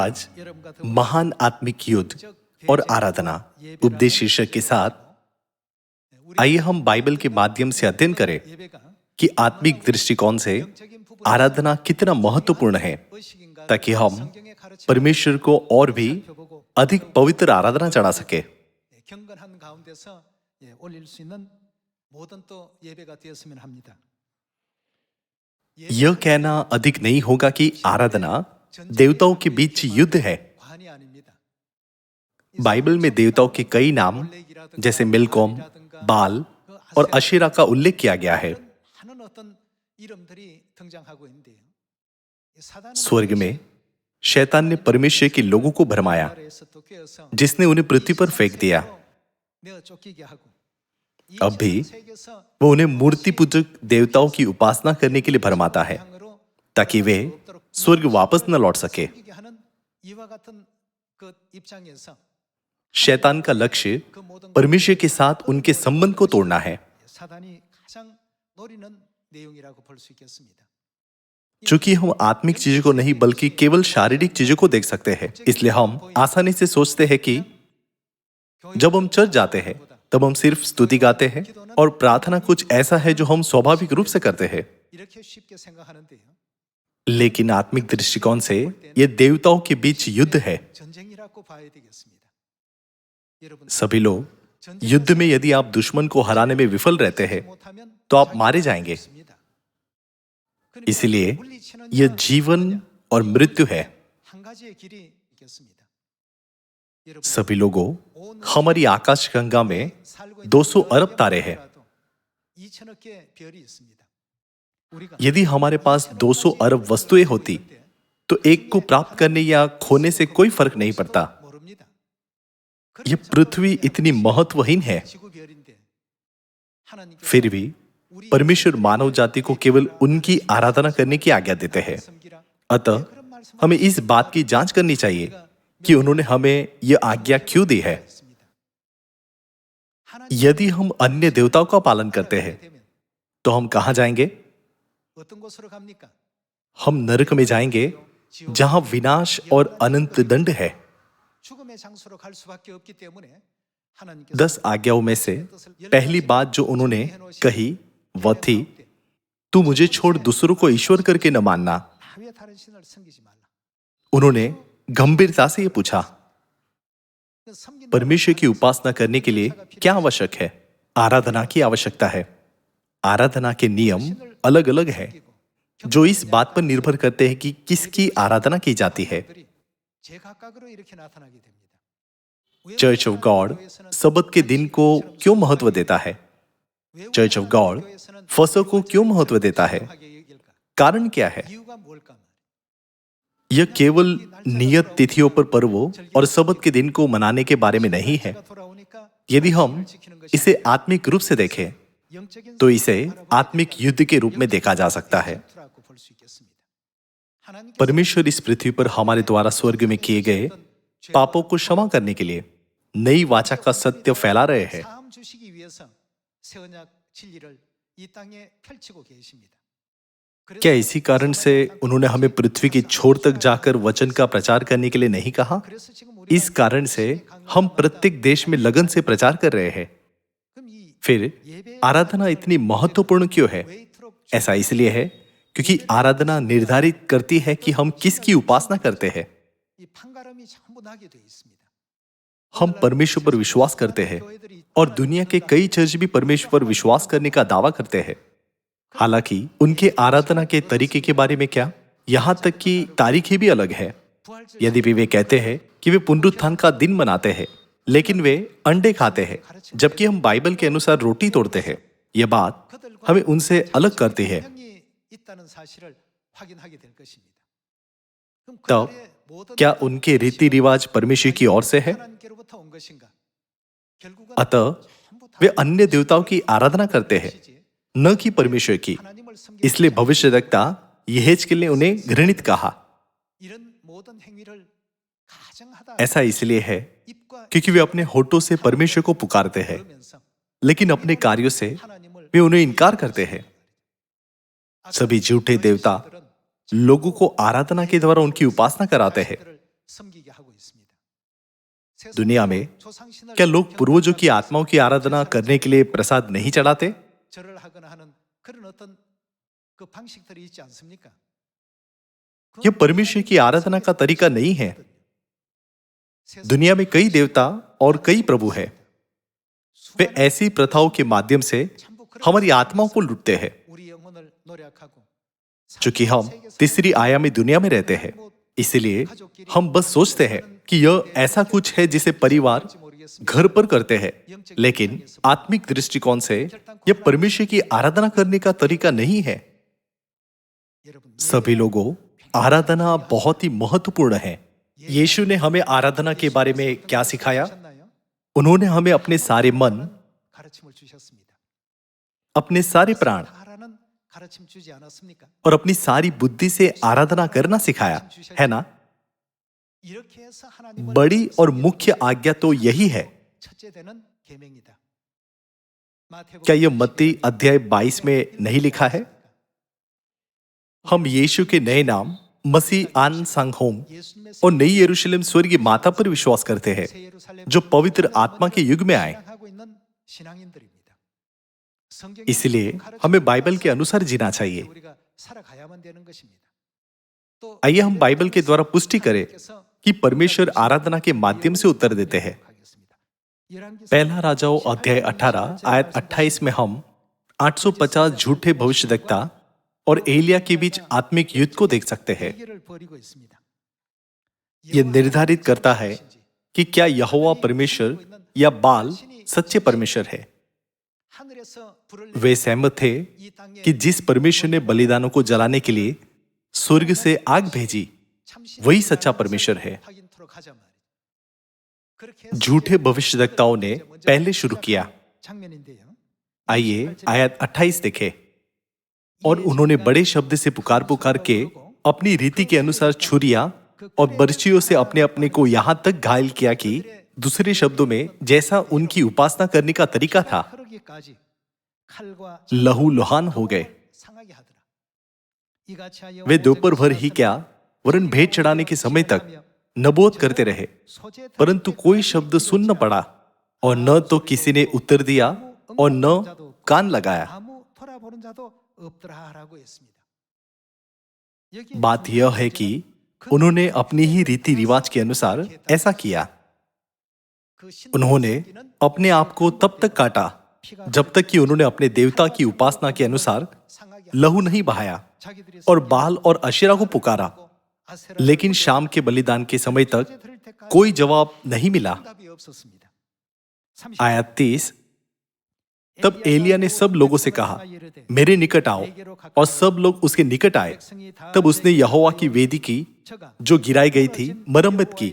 आज महान आत्मिक युद्ध और आराधना उपदेश शीर्षक के साथ आइए हम बाइबल के माध्यम से अध्ययन करें कि आत्मिक दृष्टिकोण से आराधना कितना महत्वपूर्ण है, ताकि हम परमेश्वर को और भी अधिक पवित्र आराधना चढ़ा सके। 경건한 가운데서 올릴 수 있는 모든 또 예배가 되었으면 합니다. यह कहना अधिक नहीं होगा कि आराधना देवताओं के बीच युद्ध है। 관이 아닙니다. बाइबल में देवताओं के कई नाम जैसे मिलकोम, बाल और अशेरा का उल्लेख किया गया है। 하는 어떤 이름들이 등장하고 있는데요. स्वर्ग में शैतान ने परमेश्वर के लोगों को भरमाया, 나라에서 또 꿰어서 जिसने उन्हें पृथ्वी पर फेंक दिया। 내어 쫓기게 하고 अब भी 세계에서 वो उन्हें मूर्ति पूजक देवताओं की उपासना करने के लिए भरमाता है, 향으로 ताकि वे स्वर्ग वापस न लौट सके। 쫓기게 하는 이와 같은 그 입장에서 शैतान का लक्ष्य 그 모든 परमेश्वर के साथ उनके संबंध को तोड़ना है। 사단이 가장 노리는 내용이라고 볼 수 있겠습니다. चूंकि हम आत्मिक चीजों को नहीं बल्कि केवल शारीरिक चीजों को देख सकते हैं, इसलिए हम आसानी से सोचते हैं कि जब हम चर्च जाते हैं तब हम सिर्फ स्तुति गाते हैं और प्रार्थना कुछ ऐसा है जो हम स्वाभाविक रूप से करते हैं। 이렇게 쉽게 생각하는데요. लेकिन आत्मिक दृष्टिकोण से यह देवताओं के बीच युद्ध है। 전쟁이라고 봐야 되겠습니다. 여러분 सभी लोग युद्ध में यदि आप दुश्मन को हराने में विफल रहते हैं 못하면 तो आप मारे जाएंगे। इसलिए यह जीवन और मृत्यु है। 한 가지의 길이 있겠습니다. 여러분 सभी लोगों, हमारी आकाश गंगा में 200 अरब तारे हैं। 2천억 개 별이 있습니다. 우리가 यदि हमारे पास 200 अरब वस्तुएं होती तो एक को प्राप्त करने या खोने से कोई फर्क नहीं पड़ता। 모릅니다. यह पृथ्वी इतनी महत्वहीन है, 지구별인데 하나님께서 फिर भी परमेश्वर मानव जाति को केवल उनकी आराधना करने की आज्ञा देते हैं। 섬기라. अतः हमें इस बात की जांच करनी चाहिए कि उन्होंने हमें यह आज्ञा क्यों दी है। यदि हम अन्य देवताओं का पालन करते हैं तो हम कहां जाएंगे? 어떤 곳으로 갑니까? हम नरक में जाएंगे, जहां विनाश और अनंत दंड है। 죽음의 장소로 갈 수밖에 없기 때문에 하나님께서 10 आज्ञाओं में से पहली बात जो उन्होंने कही वह थी, तू मुझे छोड़ दूसरों को ईश्वर करके न मानना। 왜 다른 신을 섬기지 말라. उन्होंने गंभीरता से यह पूछा, 섬긴다는 परमेश्वर की उपासना करने के लिए क्या आवश्यक है? आराधना की आवश्यकता है। आराधना के नियम अलग अलग है, जो इस बात पर निर्भर करते हैं कि किसकी आराधना की जाती है। 것들이 제각각으로 이렇게 나타나게 됩니다. चर्च ऑफ गॉड सबत के दिन को क्यों महत्व देता है? चर्च ऑफ गॉड फसह को क्यों महत्व देता है? कारण क्या है? 이유가 뭘까? यह केवल नियत तिथियों पर पर्वों और सबत के दिन को मनाने के बारे में नहीं है। 돌아오니까 यदि हम इसे आत्मिक रूप से देखें 영적인 तो इसे आत्मिक युद्ध के रूप में देखा जा सकता है। 전투라고 볼 수 있겠습니다. 하나님께서 परमेश्वर इस पृथ्वी पर हमारे द्वारा स्वर्ग में किए गए पापों को क्षमा करने के लिए नई वाचा का सत्य फैला रहे हैं। 사함 주시기 위해서 새 언약 진리를 이 땅에 펼치고 계십니다. क्या इसी कारण से उन्होंने हमें पृथ्वी के छोर तक जाकर वचन का प्रचार करने के लिए नहीं कहा? 그래서 지금 우리가 इस कारण से हम प्रत्येक देश में लगन से प्रचार कर रहे हैं। 그럼 이 फिर आराधना इतनी महत्वपूर्ण क्यों है? 왜 이토록 ऐसा इसलिए है क्योंकि आराधना निर्धारित करती है कि हम किसकी उपासना करते हैं। 이 판가름이 전부 나게 돼 있습니다. हम परमेश्वर पर विश्वास करते हैं और दुनिया के कई चर्च भी परमेश्वर पर विश्वास करने का दावा करते हैं। हालांकि उनके आराधना के तरीके के बारे में क्या, यहाँ तक कि तारीखें भी अलग है। यदि वे कहते हैं कि वे पुनरुत्थान का दिन मनाते हैं, लेकिन वे अंडे खाते हैं, जबकि हम बाइबल के अनुसार रोटी तोड़ते हैं, यह बात हमें उनसे अलग करती है। 형이 있다는 사실을 확인하게 될 것입니다. 그럼 तब 그들의 모든 क्या उनके रीति रिवाज परमेश्वर की ओर से है? 하나님께로부터 온 것인가? 결국은 अतः वे अन्य देवताओं की आराधना करते हैं, न कि परमेश्वर की। 하나님을 섬기는 इसलिए भविष्यद्वक्ता यहेजकेल ने उन्हें घृणित कहा। 이런 모든 행위를 가정하다 ऐसा इसलिए है 입과 क्योंकि वे अपने होठों से परमेश्वर को पुकारते हैं, 그러면서 लेकिन अपने कार्यों से 하나님을 वे उन्हें इनकार करते हैं। सभी झूठे देवता लोगों को आराधना के द्वारा उनकी उपासना कराते हैं, 섬기게 하고 있습니다. दुनिया में क्या लोग पूर्वजों की आत्माओं की आराधना करने के लिए प्रसाद नहीं चढ़ाते? 절을 하거나 하는 그런 어떤 그 방식들이 있지 않습니까? यह परमेश्वर की आराधना का तरीका नहीं है। दुनिया में कई देवता और कई प्रभु हैं। वे ऐसी प्रथाओं के माध्यम से हमारी आत्माओं को लूटते हैं। 우리 영혼을 노력하고 चूंकि हम तीसरी आयामी दुनिया में रहते हैं, इसलिए हम बस सोचते हैं कि यह ऐसा कुछ है जिसे परिवार घर पर करते हैं, लेकिन आत्मिक दृष्टिकोण से यह परमेश्वर की आराधना करने का तरीका नहीं है। 여러분 सभी लोगों, आराधना बहुत ही महत्वपूर्ण है। यीशु ने हमें आराधना के बारे में क्या सिखाया? 하셨나요? उन्होंने हमें अपने सारे मन, 가르침을 주셨습니다. अपने सारे प्राण 하라는 가르침 주지 않았습니까? और अपनी सारी बुद्धि से आराधना करना सिखाया, है ना? 이렇게 해서 하나님을 बड़ी और मुख्य आज्ञा तो यही है। 첫째 되는 계명이다. 마태복음 क्या यह मत्ती अध्याय 22 में नहीं लिखा है? हम यीशु के नए नाम मसीह आन सांगहोम 예수님의 और नई यरूशलेम स्वर्गीय माता पर विश्वास करते हैं, 새 예루살렘 जो पवित्र आत्मा के युग में आए। 하고 있는 신앙인들입니다. 성경이 इसलिए 가르치는 हमें बाइबल के अनुसार जीना चाहिए। 우리가 살아가야만 되는 것입니다. 또 आइए हम बाइबल के द्वारा पुष्टि करें 하나님께서 कि परमेश्वर आराधना के माध्यम से उत्तर देते हैं। 하겠습니다. 열왕기서 पहला राजाओं अध्याय 18 आयत 28 में हम 850 झूठे भविष्यद्वक्ता और एलिया के बीच आत्मिक युद्ध को देख सकते हैं। 대결을 벌이고 있습니다. यह निर्धारित करता है कि क्या यहोवा परमेश्वर या बाल सच्चे परमेश्वर है। 하늘에서 불을 वे सहमत थे 이 땅에 कि जिस परमेश्वर ने बलिदानों को जलाने के लिए स्वर्ग से आग भेजी, 참신의 वही सच्चा परमेश्वर है। 확인토록 하자 말이에요. 그렇게 해서 झूठे भविष्यद्वक्ताओं ने पहले शुरू किया। 장면인데요. आइए आयत 28 देखें। और उन्होंने बड़े शब्द से पुकार पुकार के अपनी रीति के अनुसार छुरियां और बर्छियों से अपने अपने को यहां तक घायल किया कि दूसरे शब्दों में जैसा उनकी उपासना करने का तरीका था, 흐르기까지 칼과 लहूलुहान हो गए। 상하게 하더라. 이같이 하여 वे दोपहर भर ही क्या वरन भेंट चढ़ाने के समय तक नबूवत करते रहे, परंतु कोई शब्द सुन न पड़ा और न तो किसी ने उत्तर दिया और न कान लगाया। 아무 돌아보는 자도 없더라라고 했습니다. 여기 बात यह है कि उन्होंने अपनी ही रीति रिवाज के अनुसार ऐसा किया। 그 신- उन्होंने अपने आप को तब तक काटा जब तक कि उन्होंने अपने देवता की उपासना के अनुसार 상하게 लहू नहीं बहाया 자기들이 और बाल और अशेरा को पुकारा। 아세라 लेकिन शाम के बलिदान के समय तक कोई जवाब नहीं मिला। 답이 없었습니다. आयत 30, तब एलिया ने सब लोगों से कहा, मेरे निकट आओ, और सब लोग उसके निकट आए। तब उसने यहोवा की वेदी की जो गिराई गई थी मरम्मत की।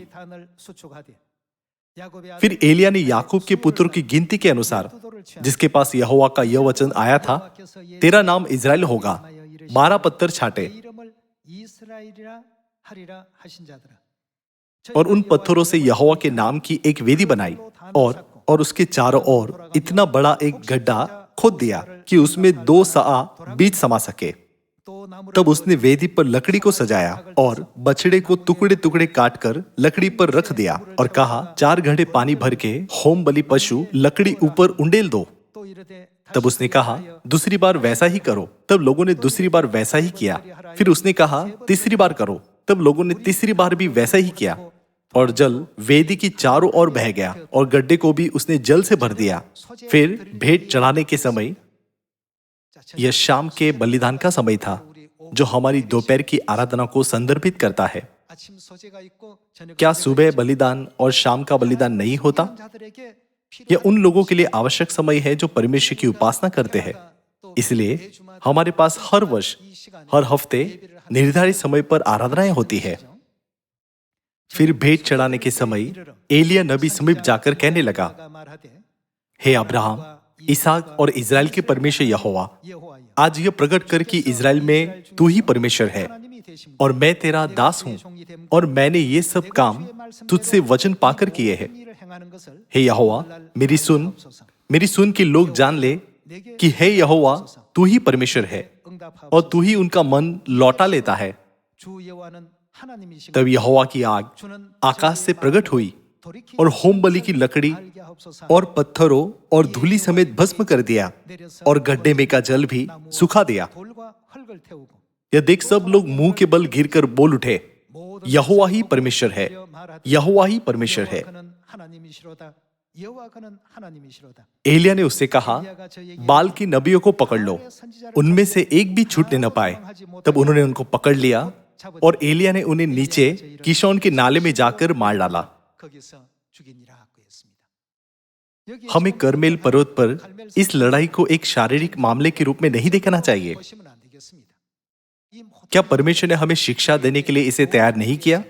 फिर एलिया ने याकूब के पुत्रों की गिनती के अनुसार, जिसके पास यहोवा का यह वचन आया था, तेरा नाम इज़राइल होगा, 12 पत्थर छाटे और उन पत्थरों से यहोवा के नाम की एक वेदी बनाई और उसके चारों ओर इतना बड़ा एक गड्ढा खोद दिया कि उसमें 2 सआ बीज समा सके। तब उसने वेदी पर लकड़ी को सजाया और बछड़े को टुकड़े टुकड़े काटकर लकड़ी पर रख दिया और कहा, 4 घड़े पानी भर के होम बलि पशु लकड़ी ऊपर उंडेल दो। तब उसने कहा, दूसरी बार वैसा ही करो। तब लोगों ने दूसरी बार वैसा ही किया। फिर उसने कहा, तीसरी बार करो। तब लोगों ने तीसरी बार भी वैसा ही किया और जल वेदी की चारों ओर बह गया और गड्ढे को भी उसने जल से भर दिया। फिर भेंट चढ़ाने के समय, यह शाम के बलिदान का समय था जो हमारी दोपहर की आराधना को संदर्भित करता है। क्या सुबह बलिदान और शाम का बलिदान नहीं होता? यह उन लोगों के लिए आवश्यक समय है जो परमेश्वर की उपासना करते हैं। इसलिए हमारे पास हर वर्ष, हर हफ्ते निर्धारित समय पर आराधनाएं होती है। फिर भेंट चढ़ाने के समय एलिया नबी समीप जाकर कहने लगा, हे अब्राहम, इसहाक और इज़राइल के परमेश्वर यहोवा, आज यह प्रकट कर कि इज़राइल में तू ही परमेश्वर है और मैं तेरा दास हूं और मैंने ये सब काम तुझसे वचन पाकर किए हैं। हे यहोवा, मेरी सुन कि लोग जान ले कि हे यहोवा, तू ही परमेश्वर है और तू ही उनका मन लौटा लेता है। 하나님이신 तब यहोवा की आग 주는 आकाश से प्रकट हुई 돌이키 और होम बलि की लकड़ी 알게 하옵소서. और पत्थरों और धूलि समेत भस्म कर दिया और गड्ढे में का जल भी सुखा दिया। 돌과 흙을 태우고 यह देख सब लोग मुंह के बल गिरकर बोल उठे, 모든 यहोवा ही परमेश्वर है, यहोवा ही परमेश्वर है। 그는 하나님이시로다. 여호와 그는 하나님이시로다. एलिया ने उससे कहा, बाल की नबियों को पकड़ लो, उनमें से एक भी छूटने न पाए। तब उन्होंने उनको पकड़ लिया और एलिया ने उन्हें नीचे किशोन के नाले में जाकर मार डाला। 거기서 죽이니라 하고 했습니다. हमें कर्मेल पर्वत पर इस लड़ाई को एक शारीरिक मामले के रूप में नहीं देखना चाहिए। 보시면 안 되겠습니다. 이 모든 क्या परमेश्वर ने हमें शिक्षा देने के लिए इसे तैयार नहीं किया?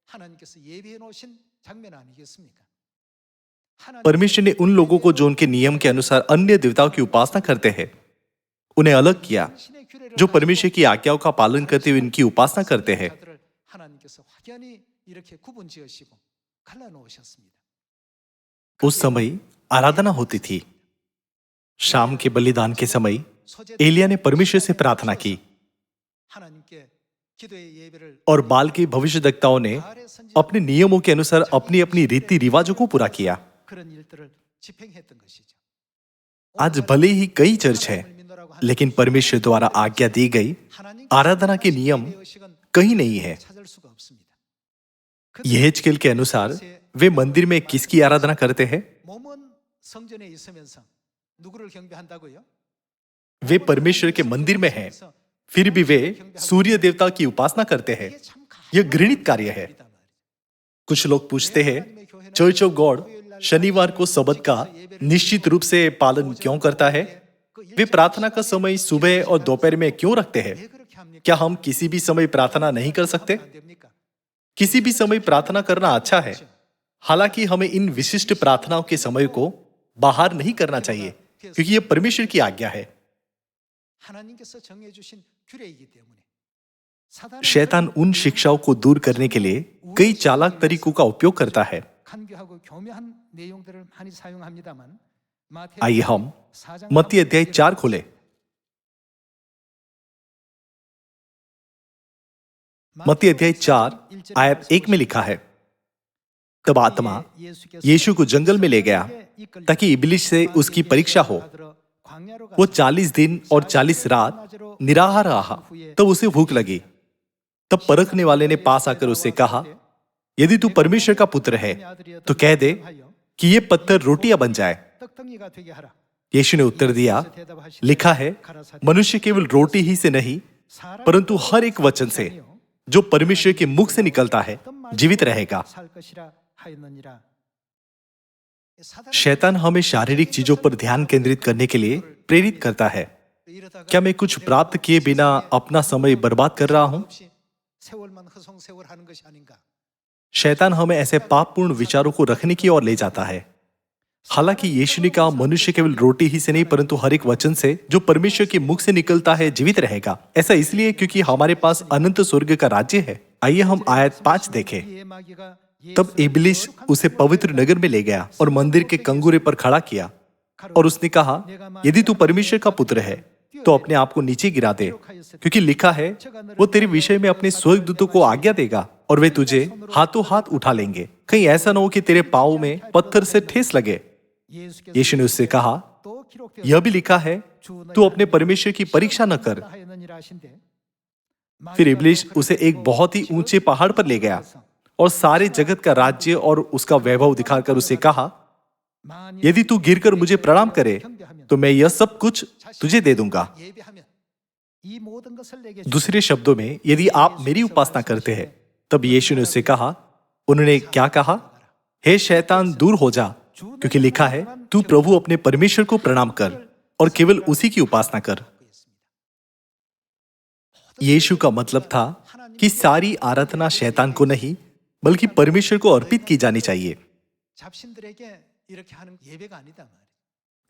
하나님께서 예비해 놓으신 장면 아니겠습니까? परमेश्वर ने उन लोगों को जो उनके नियम के अनुसार अन्य देवताओं की उपासना करते हैं, उन्हें अलग किया। 신의 규례를 जो परमेश्वर की आज्ञाओं का पालन करते हुए इनकी उपासना करते हैं, 자들을 하나님께서 확연히 이렇게 구분 지으시고 갈라 놓으셨습니다. उस समय आराधना होती थी। शाम के बलिदान के समय एलिया ने परमेश्वर से प्रार्थना की 하나님께 기도의 예배를 और बाल के भविष्यद्वक्ताओं ने 바알의 선지 अपने नियमों के अनुसार अपनी अपनी रीति रिवाजों को पूरा किया। 그런 일들을 집행했던 것이죠. आज भले ही कई चर्च हैं, लेकिन परमेश्वर द्वारा आज्ञा दी गई आराधना के नियम कहीं नहीं है। 찾을 수가 없습니다. यहेजकेल के अनुसार वे मंदिर में किसकी आराधना करते हैं? 몸은 성전에 있으면서 누구를 경배한다고요? वे परमेश्वर के मंदिर में हैं, फिर भी वे सूर्य देवता की उपासना करते हैं। 이게 참 यह घृणित कार्य है। 가혹합니다 말이죠. कुछ लोग पूछते हैं, चर्च ऑफ गॉड शनिवार को सबत का निश्चित रूप से पालन क्यों करता है? वे प्रार्थना का समय सुबह और दोपहर में क्यों रखते हैं? 왜 그렇게 합니까? क्या हम किसी भी समय प्रार्थना नहीं कर सकते? 안 됩니까? किसी भी समय प्रार्थना करना अच्छा है। हालांकि हमें इन विशिष्ट प्रार्थनाओं के समय को बाहर नहीं करना चाहिए, क्योंकि यह परमेश्वर की आज्ञा है। 하나님께서 정해 주신 규례이기 때문에 사단은 शैतान उन शिक्षाओं को दूर करने के लिए कई चालाक तरीकों का उपयोग करता है। 간교하고 교묘한 내용들을 많이 사용합니다만 आइए हम मत्ती अध्याय 4 खोले। मत्ती अध्याय 4 आयत 1 में लिखा है, तब आत्मा यीशु को जंगल में ले गया ताकि इबलीस से उसकी परीक्षा हो। वो 40 दिन और 40 रात निराहार रहा। तब उसे भूख लगी। तब परखने वाले ने पास आकर उससे कहा, यदि तू परमेश्वर का पुत्र है तो कह दे कि ये पत्थर रोटियां बन जाए। 떡덩이가 되게 하라. यीशु ने उत्तर दिया, लिखा है, मनुष्य केवल रोटी ही से नहीं परंतु हर एक वचन से जो परमेश्वर के मुख से निकलता है जीवित रहेगा। 살 것이라 하였느니라. शैतान हमें शारीरिक चीजों पर ध्यान केंद्रित करने के लिए प्रेरित करता है। 이러다가 क्या मैं कुछ प्राप्त किए बिना अपना समय बर्बाद कर रहा हूं? 없이 세월만 허송세월하는 것이 아닌가? शैतान हमें ऐसे पापपूर्ण विचारों को रखने की ओर ले जाता है। हालांकि यीशु ने कहा, मनुष्य केवल रोटी ही से नहीं परंतु हर एक वचन से जो परमेश्वर के मुख से निकलता है जीवित रहेगा। ऐसा इसलिए क्योंकि हमारे पास अनंत स्वर्ग का राज्य है। आइए हम आयत 5 देखें। 이 마귀가 तब इबलीस उसे पवित्र नगर में ले गया और मंदिर के कंगूरे पर खड़ा किया और उसने कहा, यदि तू परमेश्वर का पुत्र है तो अपने आप को नीचे गिरा दे, क्योंकि लिखा है, वो तेरे विषय में अपने स्वर्गदूतों को आज्ञा देगा और वे तुझे हाथों हाथ उठा लेंगे। कहीं ऐसा न हो कि तेरे पाँव में पत्थर से ठेस लगे। 예수께서 यीशु ने उससे कहा, 또 기록되어 यह भी लिखा है, तू अपने परमेश्वर की परीक्षा न कर। 하였느니라 하신대. फिर इबलीस उसे एक बहुत ही ऊंचे पहाड़ पर ले गया और सारे जगत का राज्य और उसका वैभव दिखाकर उसे कहा, यदि तू गिरकर मुझे प्रणाम करे तो मैं यह सब कुछ तुझे दे दूंगा। 예배하면 이 모든 것을 내게 दूसरे शब्दों में, यदि आप मेरी उपासना करते हैं, तब यीशु ने उससे कहा, उन्होंने क्या कहा? हे शैतान, दूर हो जा, क्योंकि लिखा है, तू प्रभु अपने परमेश्वर को प्रणाम कर और केवल उसी की उपासना कर। यीशु का मतलब था कि सारी आराधना शैतान को नहीं बल्कि परमेश्वर को अर्पित की जानी चाहिए। 잡신들에게 이렇게 하는 예배가 아니다 말이에요.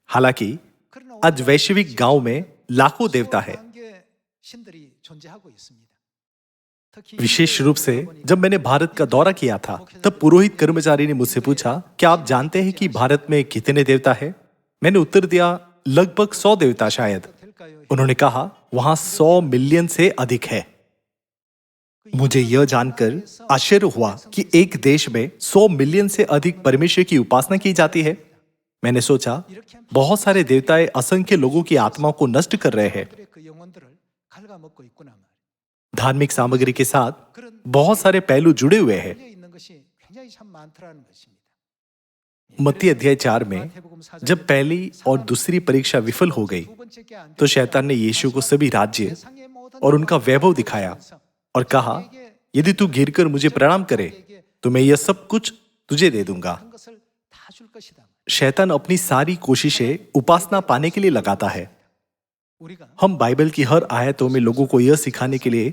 हालांकि 그러나 आज वैश्विक गांव में लाखों देवता है। 수많은 신들이 존재하고 있습니다. 특히 विशेष रूप से जब मैंने भारत का दौरा किया था, तब पुरोहित कर्मचारी ने मुझसे पूछा, क्या आप जानते हैं कि भारत में कितने देवता है? मैंने उत्तर दिया, लगभग 100 देवता शायद। 될까요? उन्होंने कहा, वहां 100 मिलियन से अधिक है। मुझे यह जानकर आश्चर्य हुआ कि एक देश में 100 मिलियन से अधिक परमेश्वर की उपासना की जाती है। मैंने सोचा, बहुत सारे देवताएं असंख्य लोगों की आत्मा को नष्ट कर रहे हैं। 그 영혼들을 갉아먹고 있구나 말이에요. धार्मिक सामग्री के साथ बहुत सारे पहलू जुड़े हुए हैं। 걸려 있는 것이 굉장히 참 많더라는 것입니다. मत्ती अध्याय 4 में जब पहली और दूसरी परीक्षा विफल हो गई, 두 번째 게 안 तो शैतान ने यीशु को सभी राज्य और उनका वैभव दिखाया और कहा, यदि तू गिरकर मुझे प्रणाम करे तो मैं यह सब कुछ तुझे दे दूंगा। 큰 것을 다 줄 것이다. शैतान अपनी सारी कोशिशें उपासना पाने के लिए लगाता है। 우리가 हम बाइबल की हर आयतों में लोगों को यह सिखाने के लिए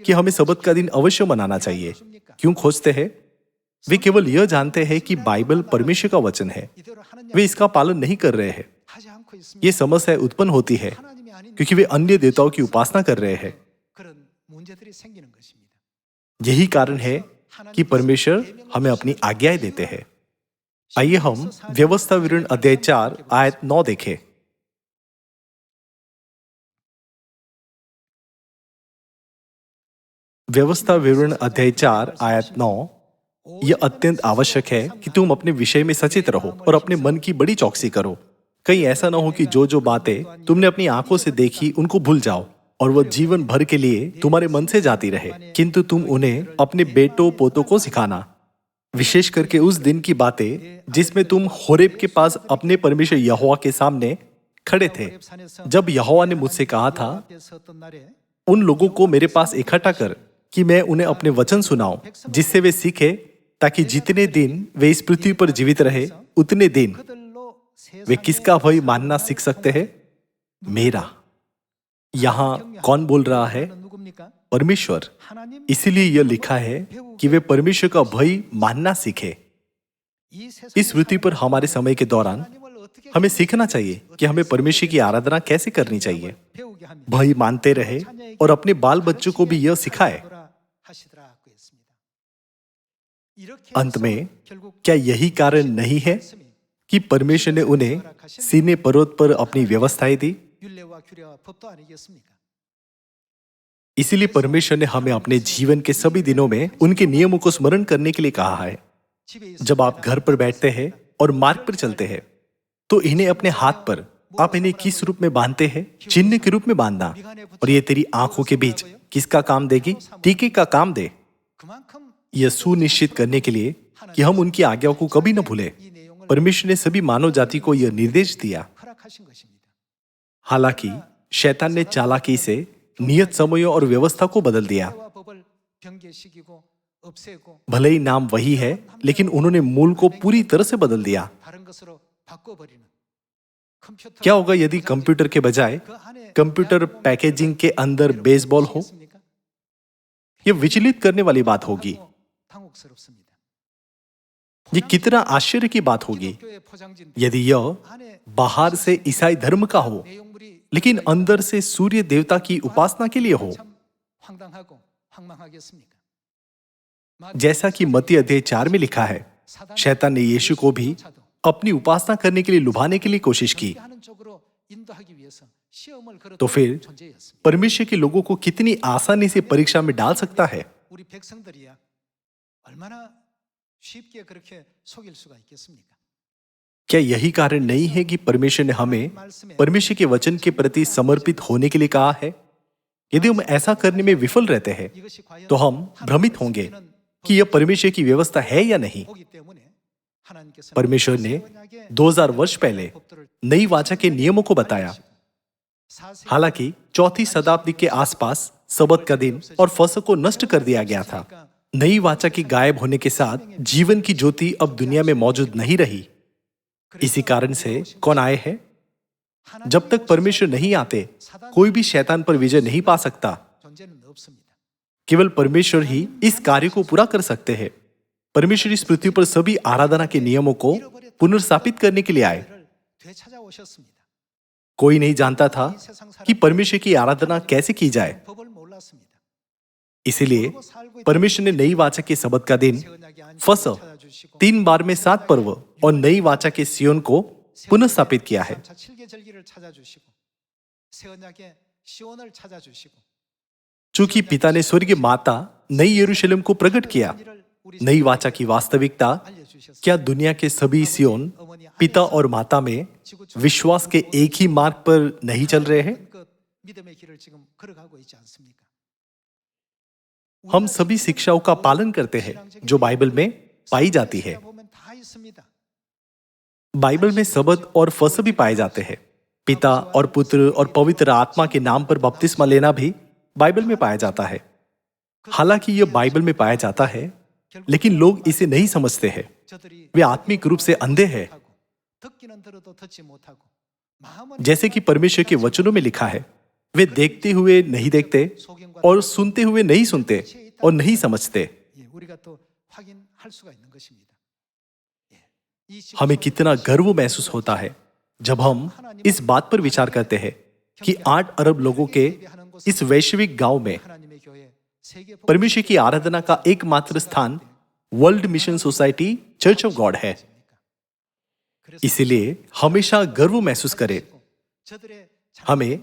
कि हमें सबत का दिन अवश्य मनाना चाहिए, क्यों खोजते हैं? वे केवल यह जानते हैं कि बाइबल परमेश्वर का वचन है, 이대로 하느냐 वे इसका पालन नहीं कर रहे हैं। 하지 않고 있습니다. ये समस्या उत्पन्न होती है 하나님이 아닌 क्योंकि वे अन्य देवताओं की उपासना कर रहे हैं। 그런 문제들이 생기는 것입니다. यही कारण है कि परमेश्वर हमें अपनी आज्ञाएं देते हैं। आइए हम व्यवस्था विवरण अध्याय 4 आयत 9 देखें। व्यवस्था विवरण अध्याय 4 आयत 9। यह अत्यंत आवश्यक है कि तुम अपने विषय में सचेत रहो और अपने मन की बड़ी चौकसी करो। कहीं ऐसा ना हो कि जो जो बातें तुमने अपनी आंखों से देखी उनको भूल जाओ और वह जीवन भर के लिए तुम्हारे मन से जाती रहे, किंतु तुम उन्हें अपने बेटों पोतों को सिखाना, विशेष करके उस दिन की बातें जिसमें तुम होरेब के पास अपने परमेश्वर यहोवा के सामने खड़े थे, जब यहोवा ने मुझसे कहा था, 섰던 날에 उन लोगों को मेरे पास इकट्ठा कर कि मैं उन्हें अपने वचन सुनाऊं, जिससे वे सीखे, ताकि जितने दिन वे इस पृथ्वी पर जीवित रहे उतने दिन 그들로 वे किसका भय मानना सीख सकते हैं? मेरा। यहाँ कौन बोल रहा है? 누굽니까? परमेश्वर। 하나님 इसीलिए यह लिखा है कि वे परमेश्वर का भय मानना सीखे। 이 세상 इस पृथ्वी पर हमारे समय के दौरान 하나님을 어떻게 हमें सीखना चाहिए कि हमें परमेश्वर की आराधना कैसे करनी चाहिए। 배우게 합니다. भय मानते रहे और अपने बाल बच्चों को भी यह सिखाए। 하시더라고 했습니다. 이렇게 अंत में 해서 결국 क्या यही कारण नहीं है कि परमेश्वर ने उन्हें सीने पर्वत पर अपनी व्यवस्थाएं दी? 율례와 규례와 법도 아니겠습니까? इसीलिए परमेश्वर ने हमें अपने जीवन के सभी दिनों में उनके नियमों को स्मरण करने के लिए कहा है। 집에 있을 जब आप घर पर बैठते हैं और मार्ग पर चलते हैं, तो इन्हें अपने हाथ पर आप इन्हें किस रूप में बांधते हैं? चिन्ह के रूप में बांधना। और ये तेरी आंखों के बीच किसका काम देगी? टीके का काम दे। 그만큼 यह सुनिश्चित करने के लिए कि हम उनकी आज्ञाओं को कभी न भूले, 이 내용을 परमेश्वर ने सभी मानव जाति को यह निर्देश दिया। 허락하신 것입니다. हालांकि शैतान ने चालाकी से नियत समयों और व्यवस्था को बदल दिया। 와 법을 변개시키고 없애고 भले ही नाम वही है, लेकिन उन्होंने मूल को पूरी तरह से बदल दिया। 다른 것으로 바꿔버리는 컴퓨터 क्या होगा यदि कंप्यूटर के बजाय 그 안에 कंप्यूटर पैकेजिंग के अंदर बेसबॉल हो? 있습니까? यह विचलित करने वाली बात होगी। 당혹스럽습니다. ये कितना आश्चर्य की बात होगी 교회 포장진 यदि यह 안에 बाहर से ईसाई धर्म का हो, 내용물이 लेकिन अंदर से सूर्य देवता की उपासना के लिए हो। 참 황당하고 황망하겠습니까? जैसा कि मत्ती अध्याय 4 में लिखा है, शैतान ने यीशु को भी अपनी उपासना करने के लिए लुभाने के लिए कोशिश की। 하는 쪽으로 인도하기 위해서 시험을 걸어 तो फिर 존재였습니다. परमेश्वर के लोगों को कितनी आसानी से परीक्षा में डाल सकता है। 우리 백성들이야 얼마나 쉽게 그렇게 속일 수가 있겠습니까? क्या यही कारण नहीं है कि परमेश्वर ने हमें परमेश्वर के वचन के प्रति समर्पित होने के लिए कहा है? यदि हम ऐसा करने में विफल रहते हैं, 이것이 과연 तो हम भ्रमित होंगे कि यह परमेश्वर की व्यवस्था है या नहीं। 보기 때문에 하나님께서 परमेश्वर ने 2000 वर्ष पहले नई वाचा के नियमों को बताया। हालांकि चौथी शताब्दी के आसपास सबत का दिन और फसह को नष्ट कर दिया गया था। नई वाचा के गायब होने के साथ जीवन की ज्योति अब दुनिया में मौजूद नहीं रही। इसी कारण से कौन आए हैं? जब तक परमेश्वर नहीं आते, कोई भी शैतान पर विजय नहीं पा सकता। 존재는 없습니다. केवल परमेश्वर ही इस कार्य को पूरा कर सकते हैं। परमेश्वर इस पृथ्वी पर सभी आराधना के नियमों को पुनर्स्थापित करने के लिए आए। 를 되찾아오셨습니다. कोई नहीं जानता था 이 세상 कि 사람 परमेश्वर की आराधना कैसे की जाए। 법을 몰랐습니다. इसीलिए 그리고 살고 있던 परमेश्वर ने नई वाचा के सबत का दिन, 새 언약의 안식을 फसह, 찾아주시고 3 बार में 7 पर्व और नई वाचा के सियोन को पुनः स्थापित किया है। 7개 절기를 찾아주시고 새 언약의 시온을 찾아주시고 चूंकि पिता ने स्वर्गीय माता नई यरूशलेम को प्रकट किया, नई वाचा की वास्तविकता, क्या दुनिया के सभी सियोन पिता और माता में विश्वास के एक ही मार्ग पर नहीं चल रहे हैं? 그 믿음의 길을 지금 걸어가고 있지 않습니까? हम सभी शिक्षाओं का पालन करते हैं जो बाइबल में पाई जाती है। 보면 다 있습니다. बाइबल में सबद और फस भी पाए जाते हैं। पिता और पुत्र और पवित्र आत्मा के नाम पर बपतिस्मा लेना भी बाइबल में पाया जाता है। हालांकि यह बाइबल में पाया जाता है, लेकिन लोग इसे नहीं समझते हैं। 저들이 वे आत्मिक रूप से अंधे हैं। 듣기는 들어도 듣지 못하고 마음은 जैसे कि परमेश्वर के वचनों में लिखा है, वे देखते हुए नहीं देखते और सुनते हुए नहीं सुनते और नहीं समझते। 예, 우리가 또 확인할 수가 있는 것입니다. 예, 이 지금 हमें कितना गर्व महसूस होता है जब हम इस बात पर विचार करते हैं कि 8 अरब लोगों के इस वैश्विक गांव में 하나님의 교회 세계 복음 परमेश्वर की आराधना का एकमात्र स्थान world mission society church of God है। इसीलिए हमेशा गर्व महसूस करें। 저들의 हमें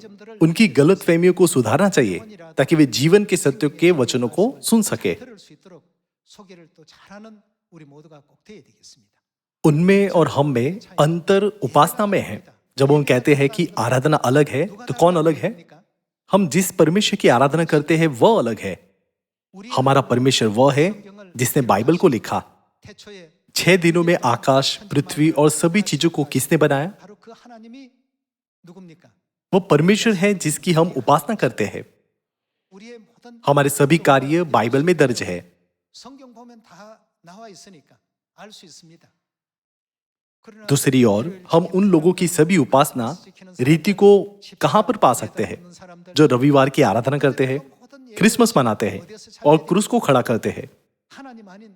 उनकी गलत फहमियों को सुधारना चाहिए ताकि वे जीवन के सत्यों के वचनों को सुन सके। 들을 수 있도록 소개를 또 잘하는 우리 모두가 꼭 되어야 되겠습니다. उनमें और हम में अंतर उपासना में है। जब हम कहते हैं कि आराधना अलग है, तो कौन अलग है? हम जिस परमेश्वर की आराधना करते हैं वह अलग है। हमारा परमेश्वर वह है जिसने बाइबल को लिखा। 태초에 6 दिनों में आकाश, पृथ्वी और सभी चीजों को किसने बनाया? 바로 그 하나님이 누굽니까? वो परमेश्वर है जिसकी हम उपासना करते हैं। 우리의 모든 हमारे सभी कार्य बाइबल में दर्ज है। 성경 보면 다 나와 있으니까 알 수 있습니다. 그러나 दूसरी ओर हम उन लोगों की सभी उपासना रीति को कहां पर पा सकते हैं जो रविवार की आराधना करते हैं, क्रिसमस मनाते हैं और क्रूस को खड़ा करते हैं। 하나님 아닌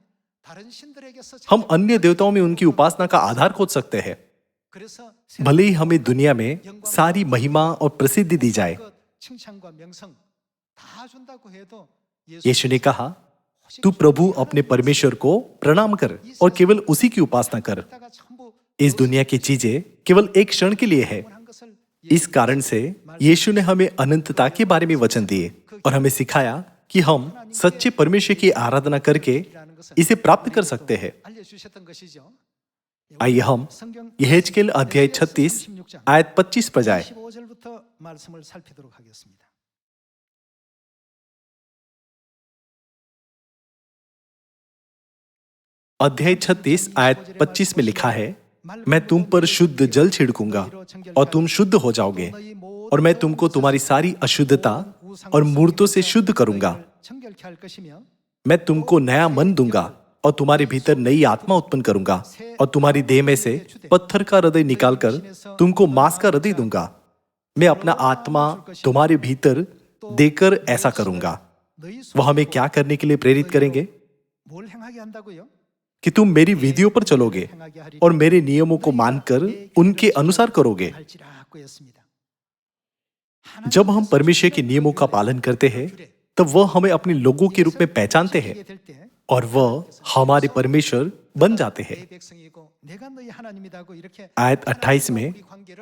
다른 신들에게서 हम अन्य देवताओं में उनकी उपासना का आधार खोज सकते हैं। 그래서 भले ही हमें दुनिया में सारी महिमा और प्रसिद्धि दी जाए। 것 칭찬과 명성 다 준다고 해도 यीशु ने कहा, तू प्रभु अपने परमेश्वर को प्रणाम कर और केवल उसी की उपासना कर। 예수다가 전부 इस दुनिया की चीजें केवल एक क्षण के लिए है। 한 것을 इस कारण से यीशु ने हमें अनंतता के बारे में वचन दिए और हमें सिखाया कि हम सच्चे परमेश्वर की आराधना करके इसे प्राप्त कर सकते हैं। 알려주셨던 것이죠. आइए हम यहेजकेल अध्याय 36 आयत 25 पर जाए। 15절부터 말씀을 살피도록 하겠습니다. अध्याय 36 आयत 25 में लिखा है, मैं तुम पर शुद्ध जल छिड़कूंगा और तुम शुद्ध हो जाओगे और मैं तुमको तुम्हारी सारी अशुद्धता और मूर्तों से शुद्ध करूंगा। 정결케 할 것이며 मैं तुमको नया मन दूंगा और तुम्हारे भीतर नई आत्मा उत्पन्न करूंगा और तुम्हारी देह में से पत्थर का हृदय निकालकर तुमको मांस का हृदय दूंगा। मैं अपना आत्मा तुम्हारे भीतर देकर ऐसा करूंगा। 너희 वह हमें क्या करने के लिए प्रेरित करेंगे? 뭘 행하게 한다고요? कि तुम मेरी विधियों पर चलोगे और मेरे नियमों को मानकर उनके अनुसार करोगे। 할지라고 했습니다. जब हम परमेश्वर के नियमों का पालन करते हैं, तब वह हमें अपने लोगों के रूप में पहचानते हैं 될 때, और वह हमारे परमेश्वर बन जाते हैं। 내 백성이고 내가 너희 하나님이다고 이렇게 आयत 28 में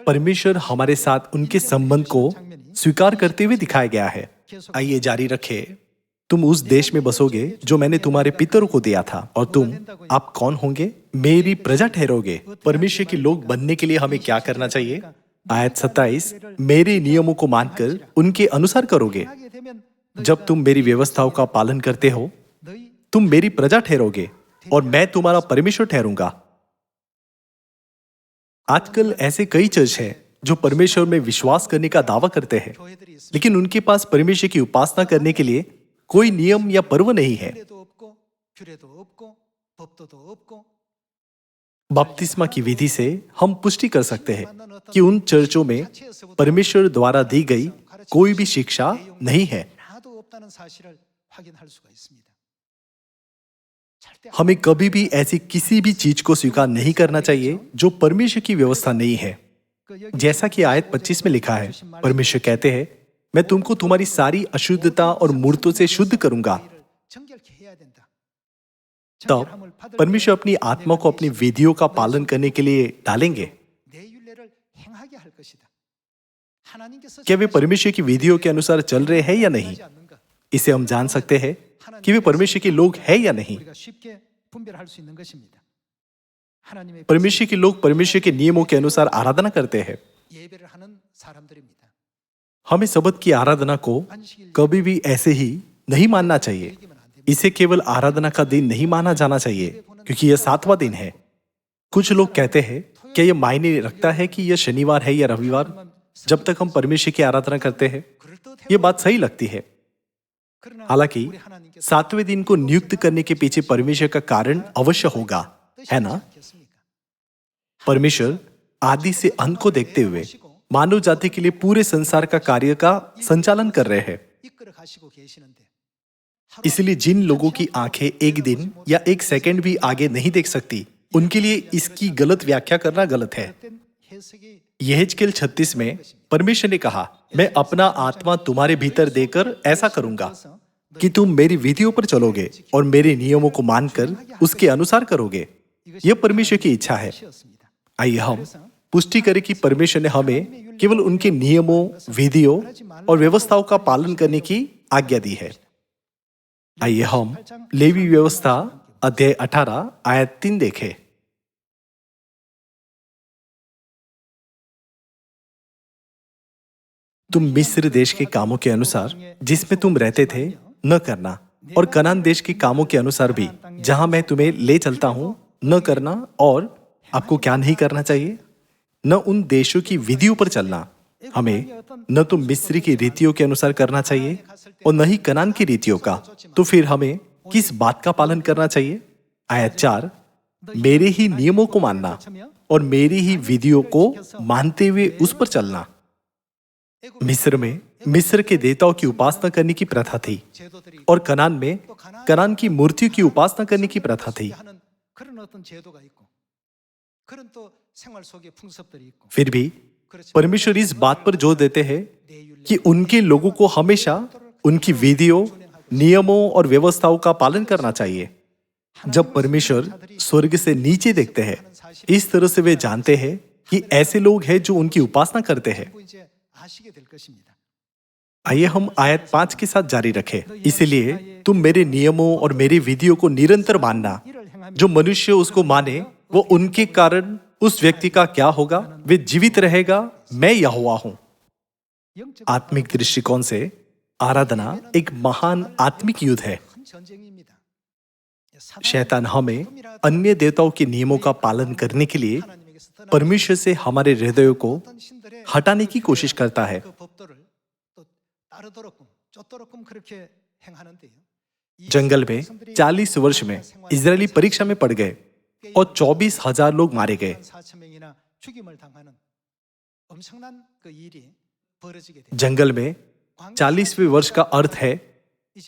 परमेश्वर हमारे साथ उनके संबंध को स्वीकार करते हुए दिखाया गया है। आइए जारी रखें। तुम उस देश में बसोगे जो मैंने तुम्हारे पितरों को दिया था और तुम आप कौन होंगे? मेरी प्रजा ठहरोगे। परमेश्वर के लोग बनने के लिए हमें क्या करना चाहिए? आयत 27, मेरे नियमों को मानकर उनके अनुसार करोगे। 하게 되면 जब तुम मेरी व्यवस्थाओं का पालन करते हो, 너희 तुम मेरी प्रजा ठहरोगे और मैं तुम्हारा परमेश्वर ठहरूंगा। आजकल ऐसे कई चर्च हैं जो परमेश्वर में विश्वास करने का दावा करते हैं, 교회들이 있습니다. लेकिन उनके पास परमेश्वर की उपासना करने के लिए कोई नियम या पर्व नहीं है। 규례도 없고 규례도 없고 법도도 없고 बपतिस्मा की विधि से हम पुष्टि कर सकते हैं कि उन चर्चों में परमेश्वर द्वारा दी गई कोई भी शिक्षा नहीं है। 하나도 없다는 사실을 확인할 수가 있습니다. 절대 हमें कभी भी ऐसी किसी भी चीज को स्वीकार नहीं करना चाहिए जो परमेश्वर की व्यवस्था नहीं है। 그 여기 जैसा कि आयत 25 में लिखा है, परमेश्वर कहते हैं, मैं तुमको तुम्हारी सारी अशुद्धता और मूर्तों से शुद्ध करूंगा। 정결케 해야 된다. तब परमेश्वर अपनी आत्मा को अपनी विधियों का पालन करने के लिए डालेंगे। 내 율례를 행하게 할 것이다. 하나님께서 क्या वे परमेश्वर की विधियों के अनुसार चल रहे हैं या नहीं? 하지 않는가? इससे हम जान सकते हैं कि वे परमेश्वर के लोग हैं या नहीं। 우리가 쉽게 분별할 수 있는 것입니다. 하나님의 परमेश्वर के लोग परमेश्वर के नियमों के अनुसार आराधना करते हैं। 예배를 하는 사람들입니다. हमें सबत की आराधना को कभी भी ऐसे ही नहीं मानना चाहिए। 여기면 안 됩니다. इसे केवल आराधना का दिन नहीं माना जाना चाहिए, क्योंकि यह 7वां दिन है। कुछ लोग कहते हैं क्या यह मायने रखता है कि यह शनिवार है या रविवार, जब तक हम परमेश्वर की आराधना करते हैं। 그럴듯해 यह बात सही लगती है। 그러나 हालांकि 우리 하나님께서 7वें दिन को नियुक्त करने के पीछे परमेश्वर का कारण अवश्य होगा, है ना? 않겠습니까? परमेश्वर आदि से अंत को देखते हुए मानव जाति के लिए पूरे संसार का कार्य का संचालन कर रहे हैं। 이끌어 가시고 계시는데 इसलिए जिन लोगों की आंखें एक दिन या एक सेकंड भी आगे नहीं देख सकती, उनके लिए इसकी गलत व्याख्या करना गलत है। 어떤 해석이 यहेजकेल 36 में परमेश्वर ने कहा, मैं अपना आत्मा तुम्हारे भीतर देकर ऐसा करूंगा कि तुम मेरी विधियों पर चलोगे और मेरे नियमों को मानकर उसके अनुसार करोगे। यह परमेश्वर की इच्छा है। 시였습니다. आइए हम पुष्टि करें कि परमेश्वर ने हमें केवल उनके नियमों, विधियों और व्यवस्थाओं का पालन करने की आज्ञा दी है। आइए हम लेवी व्यवस्था अध्याय 18 आयत 3 देखें। तुम मिस्र देश के कामों के अनुसार जिसमें तुम रहते थे न करना, और कनान देश के कामों के अनुसार भी जहां मैं तुम्हें ले चलता हूं न करना। और आपको क्या नहीं करना चाहिए? न उन देशों की विधियों पर चलना। हमें न तो मिस्र की रीतियों के अनुसार करना चाहिए और न ही कनान की रीतियों का। तो फिर हमें किस बात का पालन करना चाहिए? आयत 4, मेरे ही नियमों को मानना और मेरी ही विधियों को मानते हुए उस पर चलना। मिस्र में मिस्र के देवताओं की उपासना करने की प्रथा थी, 제도들이 और कनान में कनान की मूर्तियों की उपासना करने की प्रथा थी। 하는 그런 어떤 제도가 있고 그런 또 생활 속에 풍습들이 있고 फिर भी 그렇지만 परमेश्वर इस बात पर जोर देते हैं 내윤례 कि उनके लोगों को हमेशा उनकी विधियों, नियमों और व्यवस्थाओं का पालन करना चाहिए। जब परमेश्वर स्वर्ग से नीचे देखते हैं, इस तरह से वे जानते हैं कि ऐसे लोग हैं जो उनकी उपासना करते हैं। 전부 이제 아시게 될 것입니다. आइए हम आयत 5 के साथ जारी रखें। इसलिए तुम मेरे नियमों और मेरी विधियों को निरंतर मानना। 이를 행하면 जो मनुष्य उसको माने, वो उनके कारण उस व्यक्ति का क्या होगा? वे जीवित रहेगा। मैं यहोवा हूं। 영적 आत्मिक दृष्टिकोण से आराधना एक महान आत्मिक युद्ध है। 큰 전쟁입니다. शैतान हमें अन्य देवताओं के नियमों का पालन करने के लिए 하나님에게서 떠나 परमेश्वर से हमारे हृदयों को 어떤 신들의 हटाने की कोशिश करता है। 그 법도를 또 따르도록끔 쫓도록끔 그렇게 행하는데요. 이 जंगल में 백성들이 40 वर्ष में इजरायली परीक्षा में पड़ गए और 24,000 लोग मारे गए। 4,000명이나 죽임을 당하는 엄청난 그 일이 벌어지게 돼요. जंगल में 40वें वर्ष का अर्थ है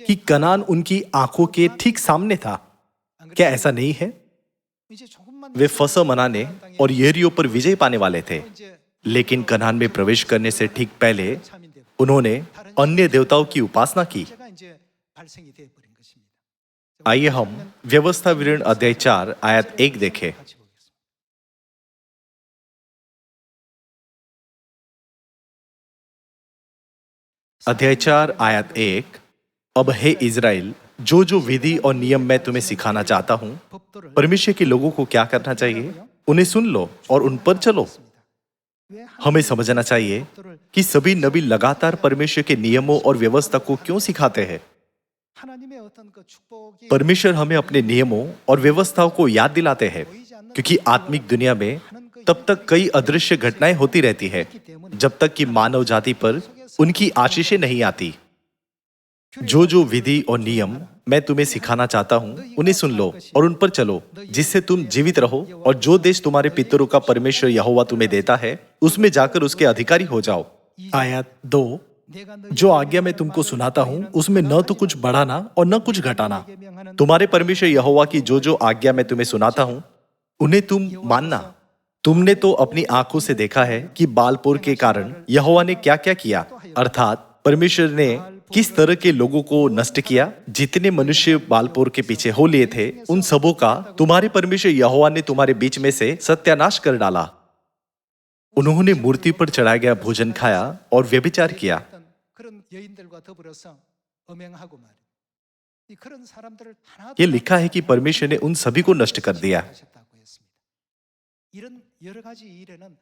कि कनान उनकी आंखों के ठीक सामने था। क्या ऐसा नहीं है? 이제 조금만 वे फसह मनाने और यरीहो पर विजय पाने वाले थे, 이제 लेकिन कनान में प्रवेश करने से ठीक पहले 참인되고 उन्होंने अन्य देवताओं की उपासना की। 제가 이제 발생이 되어 버린 것입니다. आइए हम व्यवस्था विवरण अध्याय 4 आयत 1 देखें। 같이 보겠습니다. अध्याय 4 आयत 1, अब हे इज़राइल, जो जो विधि और नियम मैं तुम्हें सिखाना चाहता हूं, 법도를 परमेश्वर के लोगों को क्या करना चाहिए? उन्हें सुन लो और उन पर चलो। 왜 हमें समझना चाहिए कि सभी नबी लगातार परमेश्वर के नियमों और व्यवस्था को क्यों सिखाते हैं। 하나님의 어떤 그 축복이 परमेश्वर हमें अपने नियमों और व्यवस्थाओं को याद दिलाते हैं, क्योंकि आत्मिक दुनिया में तब तक कई अदृश्य घटनाएं होती रहती है जब तक कि मानव जाति पर उनकी आशीषें नहीं आती। जो जो विधि और नियम मैं तुम्हें सिखाना चाहता हूं, उन्हें सुन लो और उन पर चलो, जिससे तुम जीवित रहो और जो देश तुम्हारे पितरों का परमेश्वर यहोवा तुम्हें देता है, उसमें जाकर उसके अधिकारी हो जाओ। आयत 2, 내가 जो आज्ञा मैं तुमको सुनाता हूं, उसमें न तो कुछ बढ़ाना और न कुछ घटाना। 너희에게 명하는 तुम्हारे परमेश्वर यहोवा की जो जो आज्ञा मैं तुम्हें सुनाता हूं, उन्हें तुम मानना। तुमने तो अपनी आंखों से देखा है कि बालपोर के कारण यहोवा ने क्या क्या किया, अर्थात परमेश्वर ने किस तरह के लोगों को नष्ट किया। जितने मनुष्य बालपोर के पीछे हो लिए थे, उन सबों का तुम्हारे परमेश्वर यहोवा ने तुम्हारे बीच में से सत्यानाश कर डाला। उन्होंने मूर्ति पर चढ़ाया गया भोजन खाया और व्यभिचार किया। 어떤 그런 여인들과 더불어서 엄행하고 말이에요. 이 그런 사람들을 하나도 ये लिखा है कि परमेश्वर ने उन सभी को नष्ट कर दिया। 하셨다고 했습니다. 이런 여러 가지 일에는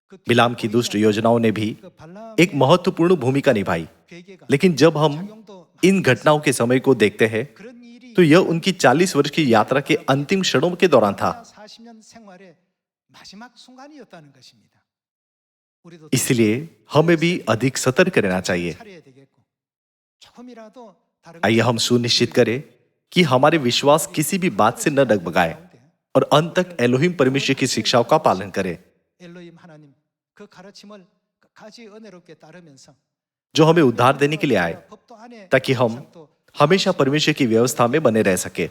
그 बिलाम की दुष्ट योजनाओं ने भी 그 발람의 एक महत्वपूर्ण भूमिका निभाई। 괴계가 लेकिन जब हम 작용도 इन घटनाओं के समय को देखते हैं 그런 일이 तो यह उनकी 40 वर्ष की यात्रा के अंतिम क्षणों के दौरान था। 40년 생활의 마지막 순간이었다는 것입니다. 우리도 इसलिए हमें भी अधिक सतर्क रहना चाहिए। 차려야 되겠고 조금이라도 다른 आइए हम सुनिश्चित करें कि हमारे विश्वास किसी भी बात से न डगमगाए और अंत तक एलोहिम परमेश्वर की शिक्षाओं का पालन करें 엘로힘 하나님 그 가르침을 끝까지 은혜롭게 따르면서 जो हमें उद्धार देने के लिए आए, 법도 안에 ताकि हम हमेशा परमेश्वर की व्यवस्था में बने रह सके।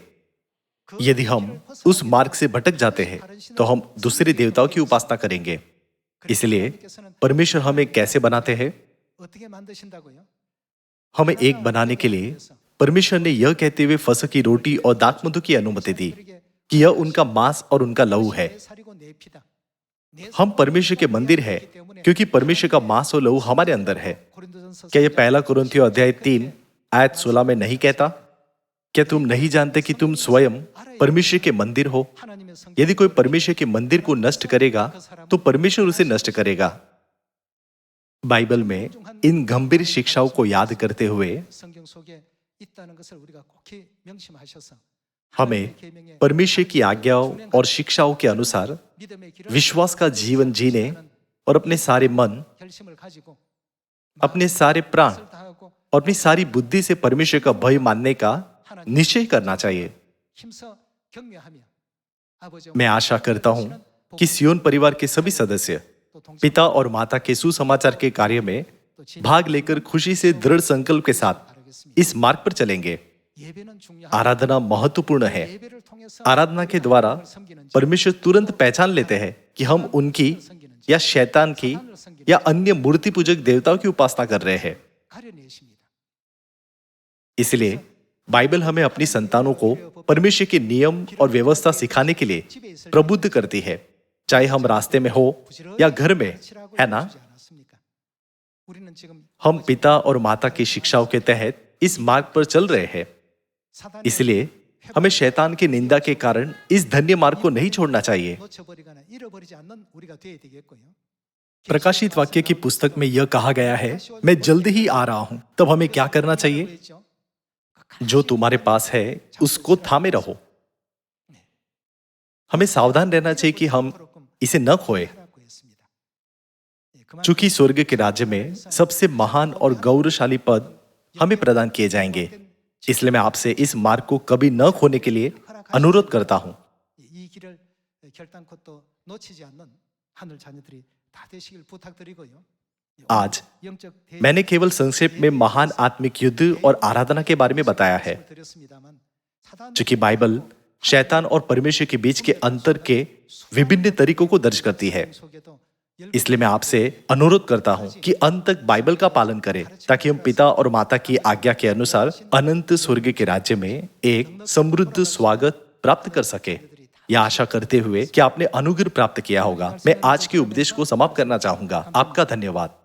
यदि हम उस मार्ग से भटक जाते हैं तो हम दूसरे देवताओं की उपासना करेंगे। इसलिए परमेश्वर हमें कैसे बनाते हैं? 어떻게 만드신다고요? हमें एक बनाने के लिए परमेश्वर ने यह कहते हुए फसह की रोटी और दाखमधु की अनुमति दी कि यह उनका मांस और उनका लहू है। 내 살이고 내 피다. 내 हम परमेश्वर के मंदिर हैं क्योंकि परमेश्वर का मांस और लहू हमारे अंदर है। 고린도전서 क्या यह पहला कुरिन्थियों अध्याय 3 आयत 16 में नहीं कहता? क्या तुम नहीं जानते कि तुम स्वयं परमेश्वर के मंदिर हो? 하나님의 성 यदि कोई परमेश्वर के मंदिर को नष्ट करेगा तो परमेश्वर उसे नष्ट करेगा। बाइबल में इन गंभीर शिक्षाओं को याद करते हुए 성경 속에 있다는 것을 우리가 꼭히 명심하셔서 हमें परमेश्वर की आज्ञाओं और शिक्षाओं के अनुसार 믿음의 길을 विश्वास का जीवन जीने और अपने सारे मन, 결심을 가지고 अपने सारे प्राण 다하고 और अपनी सारी बुद्धि से परमेश्वर का भय मानने का निश्चय करना चाहिए। 힘써 격려하며 아버지 मैं आशा करता हूं कि सियोन परिवार के सभी सदस्य 또 동성 पिता और माता के सुसमाचार के कार्य में भाग लेकर खुशी से दृढ़ संकल्प के साथ इस मार्ग पर चलेंगे। 예배는 중요한 आराधना महत्वपूर्ण है। 예배를 통해서 आराधना के द्वारा परमेश्वर तुरंत पहचान लेते हैं कि हम उनकी या शैतान की या अन्य मूर्ति पूजक देवताओं की उपासना कर रहे हैं। 가려내십니다. इसलिए बाइबल हमें अपनी संतानों को परमेश्वर के नियम और व्यवस्था सिखाने के लिए प्रबुद्ध करती है, चाहे हम रास्ते में हो या घर में, है ना? 그러지 않았습니까? 우리는 지금 हम पिता और माता की शिक्षाओं के तहत इस मार्ग पर चल रहे हैं। 사단의 इसलिए हमें शैतान की निंदा के कारण इस धन्य मार्ग को नहीं छोड़ना चाहिए। 놓쳐버리거나 잃어버리지 않는 우리가 되어야 되겠고요. प्रकाशित वाक्य की पुस्तक में यह कहा गया है, मैं जल्द ही आ रहा हूं। तब हमें क्या करना चाहिए? 그랬죠? जो तुम्हारे पास है उसको थामे रहो। हमें सावधान रहना चाहिए कि हम इसे न खोए, 하라고 했습니다. 예, 그만 चूंकि स्वर्ग के राज्य में सबसे महान और गौरवशाली पद हमें प्रदान किए जाएंगे। इसलिए मैं आपसे इस मार्ग को कभी न खोने के लिए अनुरोध करता हूं। 이 길을 결단코 또 놓치지 않는 하늘 자녀들이 다 되시길 부탁드리고요. आज 영적 대의 मैंने केवल संक्षेप में महान आत्मिक युद्ध और आराधना के बारे में बताया है। 드렸습니다만 사단 चूंकि बाइबल शैतान और परमेश्वर के बीच के अंतर के विभिन्न तरीकों को दर्ज करती है, 속에도 इसलिए मैं आपसे अनुरोध करता हूं कि अंत तक बाइबल का पालन करें ताकि हम पिता और माता की आज्ञा के अनुसार अनंत स्वर्ग के राज्य में एक समृद्ध स्वागत प्राप्त कर सके। यह आशा करते हुए कि आपने अनुग्रह प्राप्त किया होगा, मैं आज के उपदेश को समाप्त करना चाहूंगा। आपका धन्यवाद।